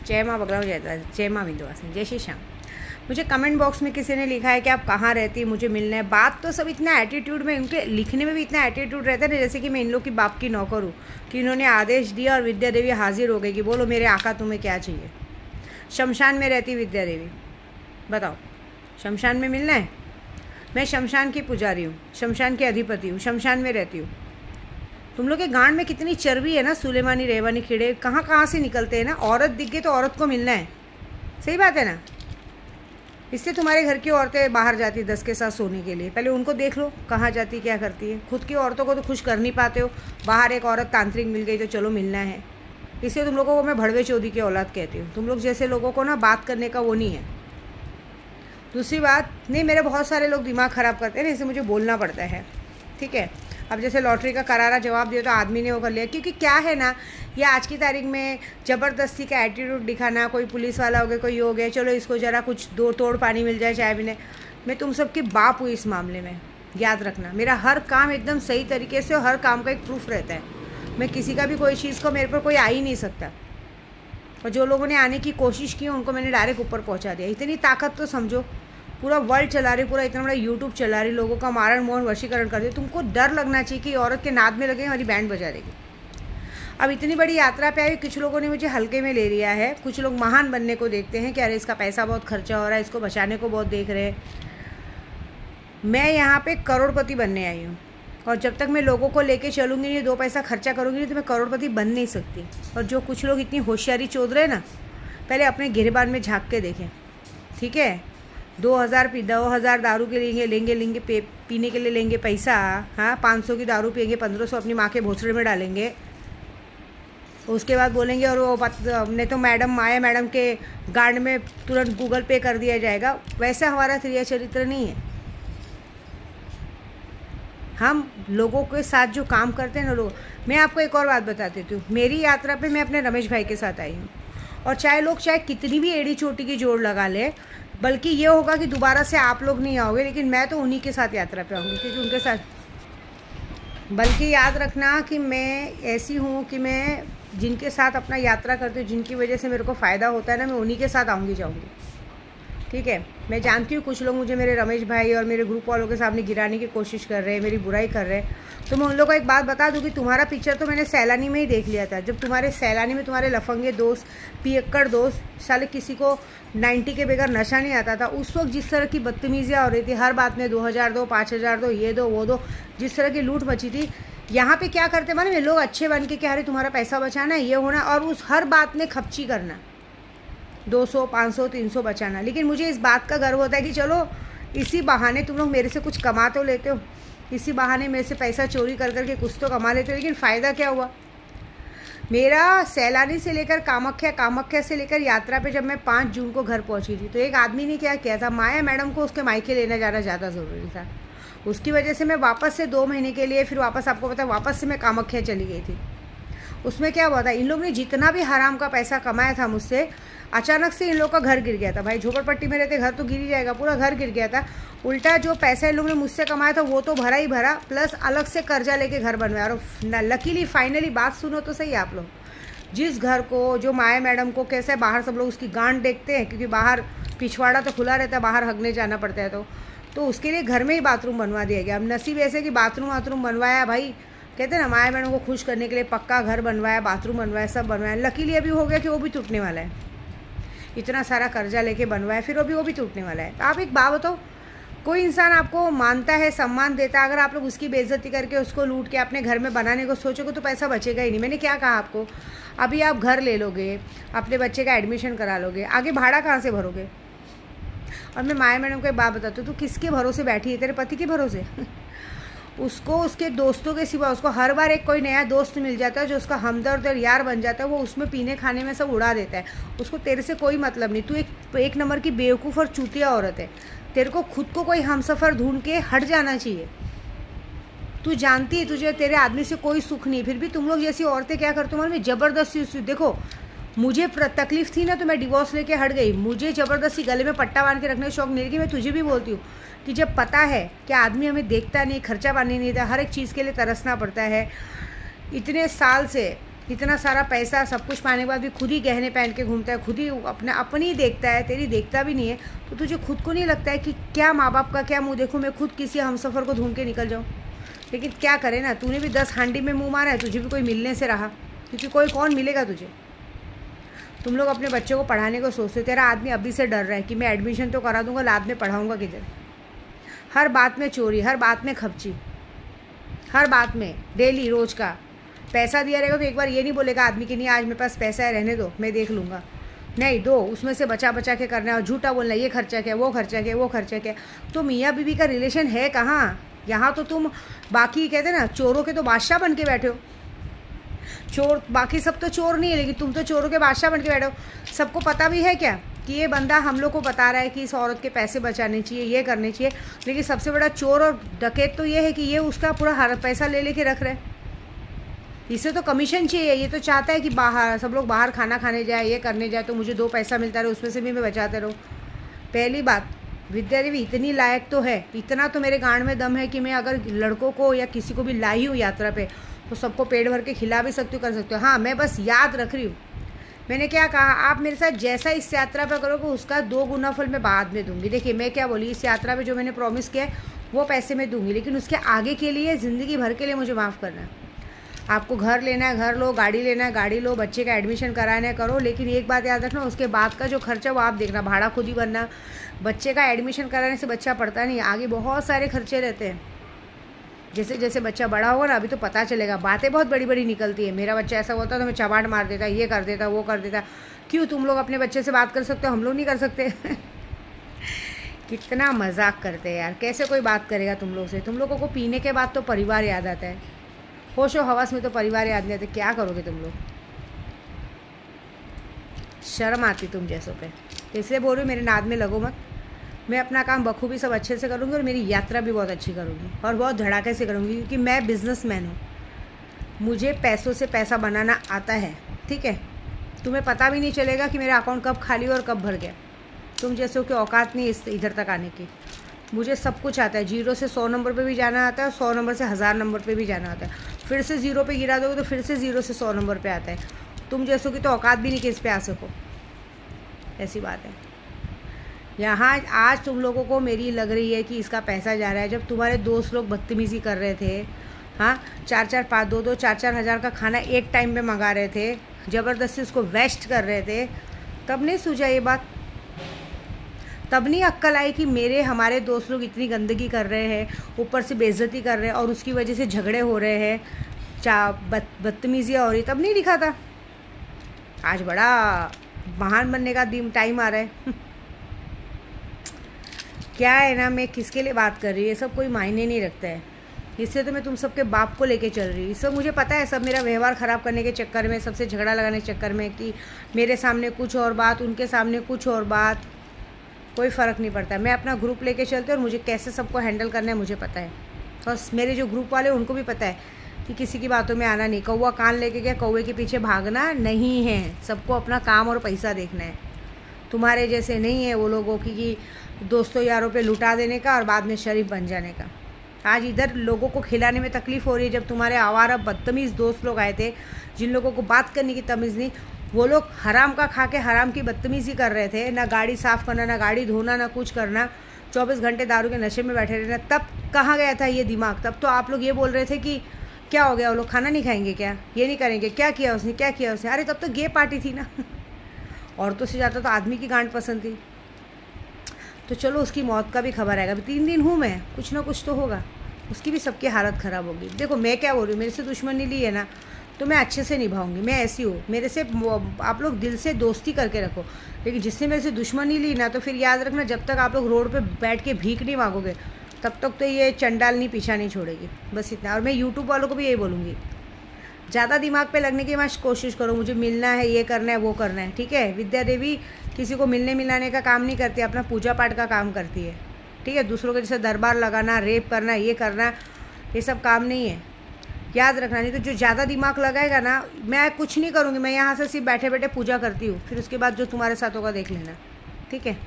जय माँ बगलाव जय माँ विंध्यवासिनी, जय श्री श्याम। मुझे कमेंट बॉक्स में किसी ने लिखा है कि आप कहाँ रहती, मुझे मिलना है। बात तो सब इतना एटीट्यूड में, उनके लिखने में भी इतना एटीट्यूड रहता है ना, जैसे कि मैं इन लोग की बाप की नौकर हूँ कि इन्होंने आदेश दिया और विद्या देवी हाजिर हो गई कि बोलो मेरे आका तुम्हें क्या चाहिए। शमशान में रहती विद्या देवी, बताओ शमशान में मिलना है? मैं शमशान की पुजारी हूँ, शमशान के अधिपति हूँ, शमशान में रहती हूँ। तुम लोग के गांड में कितनी चर्बी है ना, सुलेमानी रेवानी कीड़े कहाँ कहाँ से निकलते हैं ना। औरत दिख गई तो औरत को मिलना है, सही बात है ना। इससे तुम्हारे घर की औरतें बाहर जाती 10 के साथ सोने के लिए, पहले उनको देख लो कहाँ जाती क्या करती है। खुद की औरतों को तो खुश कर नहीं पाते हो, बाहर एक औरत तांत्रिक मिल गई तो चलो मिलना है। इसलिए तुम लोगों को मैं भड़वे चौधरी की औलाद कहती हूँ। तुम लोग जैसे लोगों को ना बात करने का वो नहीं है। दूसरी बात, नहीं मेरे बहुत सारे लोग दिमाग ख़राब करते हैं ना, इससे मुझे बोलना पड़ता है, ठीक है। अब जैसे लॉटरी का करारा जवाब दिया तो आदमी ने वो कर लिया, क्योंकि क्या है ना, ये आज की तारीख में ज़बरदस्ती का एटीट्यूड दिखाना, कोई पुलिस वाला हो गया, कोई हो गया, चलो इसको ज़रा कुछ दो तोड़ पानी मिल जाए चाय पीने। मैं तुम सबकी बाप हूँ इस मामले में, याद रखना। मेरा हर काम एकदम सही तरीके से और हर काम का एक प्रूफ रहता है। मैं किसी का भी कोई चीज़ को, मेरे पर कोई आ ही नहीं सकता। और जो लोगों ने आने की कोशिश की उनको मैंने डायरेक्ट ऊपर पहुँचा दिया। इतनी ताकत तो समझो, पूरा वर्ल्ड चला रही, पूरा इतना बड़ा यूट्यूब चला रही, लोगों का मारण मोहन वशीकरण कर रही। तुमको डर लगना चाहिए कि औरत के नाद में लगे हमारी बैंड बजा देगी। अब इतनी बड़ी यात्रा पे आई, कुछ लोगों ने मुझे हल्के में ले लिया है, कुछ लोग महान बनने को देखते हैं कि अरे इसका पैसा बहुत खर्चा हो रहा है, इसको बचाने को बहुत देख रहे हैं। मैं यहाँ पे करोड़पति बनने आई हूँ, और जब तक मैं लोगों को लेके चलूँगी नहीं, 2 पैसा खर्चा करूँगी नहीं, तो मैं करोड़पति बन नहीं सकती। और जो कुछ लोग इतनी होशियारी चोद रहे ना, पहले अपने गिरबान में झाँक के देखें, ठीक है। 2000 दारू के लेंगे पीने के लिए लेंगे पैसा, हाँ 500 की दारू पियेंगे, 1500 अपनी माँ के भोसड़े में डालेंगे। उसके बाद बोलेंगे और वो नहीं तो माया मैडम के गांड में तुरंत गूगल पे कर दिया जाएगा। वैसा हमारा क्रिया चरित्र नहीं है। हम लोगों के साथ जो काम करते हैं ना लोग, मैं आपको एक और बात बता देती हूँ। मेरी यात्रा पे मैं अपने रमेश भाई के साथ आई हूँ, और चाहे कितनी भी एड़ी चोटी की जोड़ लगा ले, बल्कि ये होगा कि दोबारा से आप लोग नहीं आओगे, लेकिन मैं तो उन्हीं के साथ यात्रा पे आऊँगी, क्योंकि उनके साथ। बल्कि याद रखना कि मैं ऐसी हूँ कि मैं जिनके साथ अपना यात्रा करती हूँ, जिनकी वजह से मेरे को फ़ायदा होता है ना, मैं उन्हीं के साथ आऊँगी जाऊँगी, ठीक है। मैं जानती हूँ कुछ लोग मुझे मेरे रमेश भाई और मेरे ग्रुप वालों के सामने गिराने की कोशिश कर रहे हैं, मेरी बुराई कर रहे हैं। तो मैं उन लोगों को एक बात बता दूँ कि तुम्हारा पिक्चर तो मैंने सैलानी में ही देख लिया था। जब तुम्हारे सैलानी में तुम्हारे लफंगे दोस्त, पियक्कड़ दोस्त, साले किसी को 90 के बगैर नशा नहीं आता था, उस वक्त जिस तरह की बदतमीजियाँ हो रही थी, हर बात में 2000 दो, 5000 दो, ये दो वो दो, जिस तरह की लूट मची थी, यहाँ पे क्या करते मालूम, लोग अच्छे बन के क्या, अरे तुम्हारा पैसा बचाना है, ये होना, और उस हर बात में खपची करना, 200 500 300 बचाना। लेकिन मुझे इस बात का गर्व होता है कि चलो इसी बहाने तुम लोग मेरे से कुछ कमा तो लेते हो, इसी बहाने मेरे से पैसा चोरी कर करके कुछ तो कमा लेते हो। लेकिन फ़ायदा क्या हुआ मेरा? सैलानी से लेकर कामाख्या, कामाख्या से लेकर यात्रा पे जब मैं 5 जून को घर पहुंची थी, तो एक आदमी ने क्या किया था, माया मैडम को उसके मायके लेने जाना ज़्यादा ज़रूरी था। उसकी वजह से मैं वापस से 2 महीने के लिए, फिर वापस आपको पता है वापस से मैं कामाख्या चली गई थी। उसमें क्या हुआ था, इन लोग ने जितना भी हराम का पैसा कमाया था मुझसे, अचानक से इन लोग का घर गिर गया था। भाई झोपड़पट्टी में रहते, घर तो गिर ही जाएगा, पूरा घर गिर गया था। उल्टा जो पैसा इन लोगों ने मुझसे कमाया था वो तो भरा ही भरा, प्लस अलग से कर्जा लेके घर बनवाया। और लकीली फाइनली बात सुनो तो सही आप लोग, जिस घर को, जो माया मैडम को कैसे बाहर सब लोग उसकी गांड देखते हैं, क्योंकि बाहर पिछवाड़ा तो खुला रहता है, बाहर हगने जाना पड़ता है, तो उसके लिए घर में ही बाथरूम बनवा दिया गया। अब नसीब ऐसे कि बाथरूम बनवाया, भाई कहते हैं ना, माया मैडम को खुश करने के लिए पक्का घर बनवाया, बाथरूम बनवाया, सब बनवाया। लकीली अभी हो गया कि वो भी टूटने वाला है। इतना सारा कर्जा लेके बनवाया, फिर वो भी टूटने वाला है। तो आप एक बात बताओ, कोई इंसान आपको मानता है, सम्मान देता है, अगर आप लोग उसकी बेइज्जती करके उसको लूट के अपने घर में बनाने को सोचोगे तो पैसा बचेगा ही नहीं। मैंने क्या कहा आपको, अभी आप घर ले लोगे, अपने बच्चे का एडमिशन करा लोगे, आगे भाड़ा कहाँ से भरोगे? और मैं माया मैडम को एक बात बताती हूँ, तू किसके भरोसे बैठी है? तेरे पति के भरोसे? उसको उसके दोस्तों के सिवा उसको हर बार एक कोई नया दोस्त मिल जाता है जो उसका हमदर्द और यार बन जाता है, वो उसमें पीने खाने में सब उड़ा देता है। उसको तेरे से कोई मतलब नहीं। तू एक नंबर की बेवकूफ़ और चूतिया औरत है। तेरे को खुद को कोई हमसफ़र ढूंढ के हट जाना चाहिए। तू जानती है तुझे तेरे आदमी से कोई सुख नहीं, फिर भी तुम लोग जैसी औरतें क्या करते हो, मैं ज़बरदस्ती। देखो मुझे तकलीफ थी ना, तो मैं डिवोर्स लेके हट गई। मुझे ज़बरदस्ती गले में पट्टा बांध के रखने का शौक नहीं। लेकिन मैं तुझे भी बोलती हूँ कि जब पता है कि आदमी हमें देखता नहीं, खर्चा पानी नहीं देता, हर एक चीज़ के लिए तरसना पड़ता है, इतने साल से इतना सारा पैसा सब कुछ पाने के बाद भी खुद ही गहने पहन के घूमता है, खुद ही अपनी देखता है, तेरी देखता भी नहीं है। तो तुझे खुद को नहीं लगता है कि क्या माँ बाप का क्या मुँह देखूँ, मैं खुद किसी हमसफ़र को ढूंढ के निकल जाऊँ? लेकिन क्या करे ना, तूने भी 10 हांडी में मुँह मारा है, तुझे भी कोई मिलने से रहा, क्योंकि कोई कौन मिलेगा तुझे। तुम लोग अपने बच्चों को पढ़ाने को सोचते, तेरा आदमी अभी से डर रहा है कि मैं एडमिशन तो करा दूंगा, बाद में पढ़ाऊंगा किधर। हर बात में चोरी, हर बात में खपची, हर बात में डेली रोज़ का पैसा दिया रहेगा तो एक बार ये नहीं बोलेगा आदमी कि नहीं आज मेरे पास पैसा है, रहने दो मैं देख लूँगा। नहीं, दो, उसमें से बचा बचा के करना है और झूठा बोलना, ये खर्चा क्या, वो खर्चा क्या, वो खर्चा क्या। तो मियाँ बीवी का रिलेशन है कहाँ? यहाँ तो तुम बाकी कहते ना चोरों के तो बादशाह बन के बैठे हो। चोर बाकी सब तो चोर नहीं है, लेकिन तुम तो चोरों के बादशाह बन के बैठे हो। सबको पता भी है क्या कि ये बंदा हम लोग को बता रहा है कि इस औरत के पैसे बचाने चाहिए, ये करने चाहिए, लेकिन सबसे बड़ा चोर और डकैत तो ये है कि ये उसका पूरा हर पैसा ले लेके रख रहे हैं। इसे तो कमीशन चाहिए, ये तो चाहता है कि बाहर सब लोग बाहर खाना खाने जाए, ये करने जाए, तो मुझे 2 पैसा मिलता रहे, उसमें से भी मैं बचाते रहूँ। पहली बात, विद्या देवी इतनी लायक तो है, इतना तो मेरे गांड में दम है कि मैं अगर लड़कों को या किसी को भी लाई हूँ यात्रा पे तो सबको पेट भर के खिला भी सकती हूँ, कर सकती हूँ। हाँ, मैं बस याद रख रही हूँ, मैंने क्या कहा, आप मेरे साथ जैसा इस यात्रा पर करोगे उसका 2 गुना फल मैं बाद में दूंगी। देखिए मैं क्या बोली, इस यात्रा में जो मैंने प्रॉमिस किया है वो पैसे मैं दूंगी, लेकिन उसके आगे के लिए, ज़िंदगी भर के लिए मुझे माफ़ करना है। आपको घर लेना है घर लो, गाड़ी लेना है गाड़ी लो, बच्चे का एडमिशन कराना है करो, लेकिन एक बात याद रखना, उसके बाद का जो खर्चा वो आप देखना, भाड़ा खुद ही भरना। बच्चे का एडमिशन कराने से बच्चा पढ़ता नहीं, आगे बहुत सारे खर्चे रहते हैं। जैसे जैसे बच्चा बड़ा होगा ना, अभी तो पता चलेगा, बातें बहुत बड़ी बड़ी निकलती है। मेरा बच्चा ऐसा होता तो मैं चबाट मार देता, ये कर देता, वो कर देता। क्यों? तुम लोग अपने बच्चे से बात कर सकते हो, हम लोग नहीं कर सकते? कितना मजाक करते हैं यार, कैसे कोई बात करेगा तुम लोग से? तुम लोगों को पीने के बाद तो परिवार याद आता है, होशो हवस में तो परिवार याद नहीं आता। क्या करोगे तुम लोग? शर्म आती तुम जैसों पे, इसलिए बोल रही हूँ मेरे नाद में लगो मत। मैं अपना काम बखूबी सब अच्छे से करूँगी और मेरी यात्रा भी बहुत अच्छी करूँगी और बहुत धड़ाके से करूँगी, क्योंकि मैं बिजनेसमैन हूँ, मुझे पैसों से पैसा बनाना आता है। ठीक है, तुम्हें पता भी नहीं चलेगा कि मेरा अकाउंट कब खाली और कब भर गया। तुम जैसों की औकात नहीं इस इधर तक आने की। मुझे सब कुछ आता है, 0 से 100 नंबर पे भी जाना आता है और 100 नंबर से 1000 नंबर पे भी जाना आता है। फिर से 0 पे गिरा दोगे तो फिर से 0 से 100 नंबर पे आता है। तुम जैसों की तो औकात भी नहीं कि इस पे आ सको, ऐसी बात है। यहाँ आज तुम लोगों को मेरी लग रही है कि इसका पैसा जा रहा है, जब तुम्हारे दोस्त लोग बदतमीज़ी कर रहे थे, हाँ, 4-4, 5-2-2, 4-4 हज़ार का खाना एक टाइम पे मंगा रहे थे, ज़बरदस्ती उसको वेस्ट कर रहे थे, तब नहीं सूझा ये बात? तब नहीं अक्ल आई कि हमारे दोस्त लोग इतनी गंदगी कर रहे हैं, ऊपर से बेइज्जती कर रहे हैं और उसकी वजह से झगड़े हो रहे हैं, बदतमीजियाँ हो रही, तब नहीं दिखा था? आज बड़ा महान बनने का टाइम आ रहा है। क्या है ना, मैं किसके लिए बात कर रही हूँ ये सब कोई मायने नहीं रखता है। इससे तो मैं तुम सबके बाप को लेके चल रही हूँ। सब मुझे पता है, सब मेरा व्यवहार ख़राब करने के चक्कर में, सबसे झगड़ा लगाने के चक्कर में, कि मेरे सामने कुछ और बात, उनके सामने कुछ और बात, कोई फ़र्क नहीं पड़ता। मैं अपना ग्रुप लेके चलती हूँ और मुझे कैसे सबको हैंडल करना है मुझे पता है। और मेरे जो ग्रुप वाले उनको भी पता है कि किसी की बातों में आना नहीं। कौवा कान लेके गया, कौवे के पीछे भागना नहीं है। सबको अपना काम और पैसा देखना है। तुम्हारे जैसे नहीं है वो लोगों की कि दोस्तों यारों पे लुटा देने का और बाद में शरीफ बन जाने का। आज इधर लोगों को खिलाने में तकलीफ़ हो रही है। जब तुम्हारे आवारा बदतमीज़ दोस्त लोग आए थे, जिन लोगों को बात करने की तमीज़ नहीं, वो लोग हराम का खा के हराम की बदतमीज़ी कर रहे थे, ना गाड़ी साफ़ करना, ना गाड़ी धोना, ना कुछ करना, 24 घंटे दारू के नशे में बैठे रहना। तब कहाँ गया था ये दिमाग? तब तो आप लोग ये बोल रहे थे कि क्या हो गया, वो लोग खाना नहीं खाएंगे क्या, ये नहीं करेंगे, क्या किया उसने, क्या किया उसने। अरे तब तो गे पार्टी थी ना। औरतों से ज़्यादा तो आदमी की गांड पसंद थी। तो चलो उसकी मौत का भी खबर आएगा। अभी 3 दिन हूँ मैं, कुछ ना कुछ तो होगा, उसकी भी सबकी हालत ख़राब होगी। देखो मैं क्या बोल रही हूँ, मेरे से दुश्मनी ली है ना तो मैं अच्छे से निभाऊंगी। मैं ऐसी हूँ, मेरे से आप लोग दिल से दोस्ती करके रखो, लेकिन जिसने मेरे से दुश्मनी ली ना तो फिर याद रखना, जब तक आप लोग रोड पे बैठ के भीख नहीं मांगोगे तब तक तो ये चंडालनी पीछा नहीं छोड़ेगी। बस इतना। और मैं यूट्यूब वालों को भी यही बोलूँगी, ज़्यादा दिमाग पे लगने की मैं कोशिश करो, मुझे मिलना है, ये करना है, वो करना है। ठीक है, विद्या देवी किसी को मिलने मिलाने का काम नहीं करती, अपना पूजा पाठ का काम करती है। ठीक है, दूसरों के जैसे दरबार लगाना, रेप करना, ये करना, ये सब काम नहीं है, याद रखना। नहीं तो जो ज़्यादा दिमाग लगाएगा ना, मैं कुछ नहीं करूँगी, मैं यहाँ से सिर्फ बैठे बैठे पूजा करती हूँ, फिर उसके बाद जो तुम्हारे साथ होगा देख लेना। ठीक है।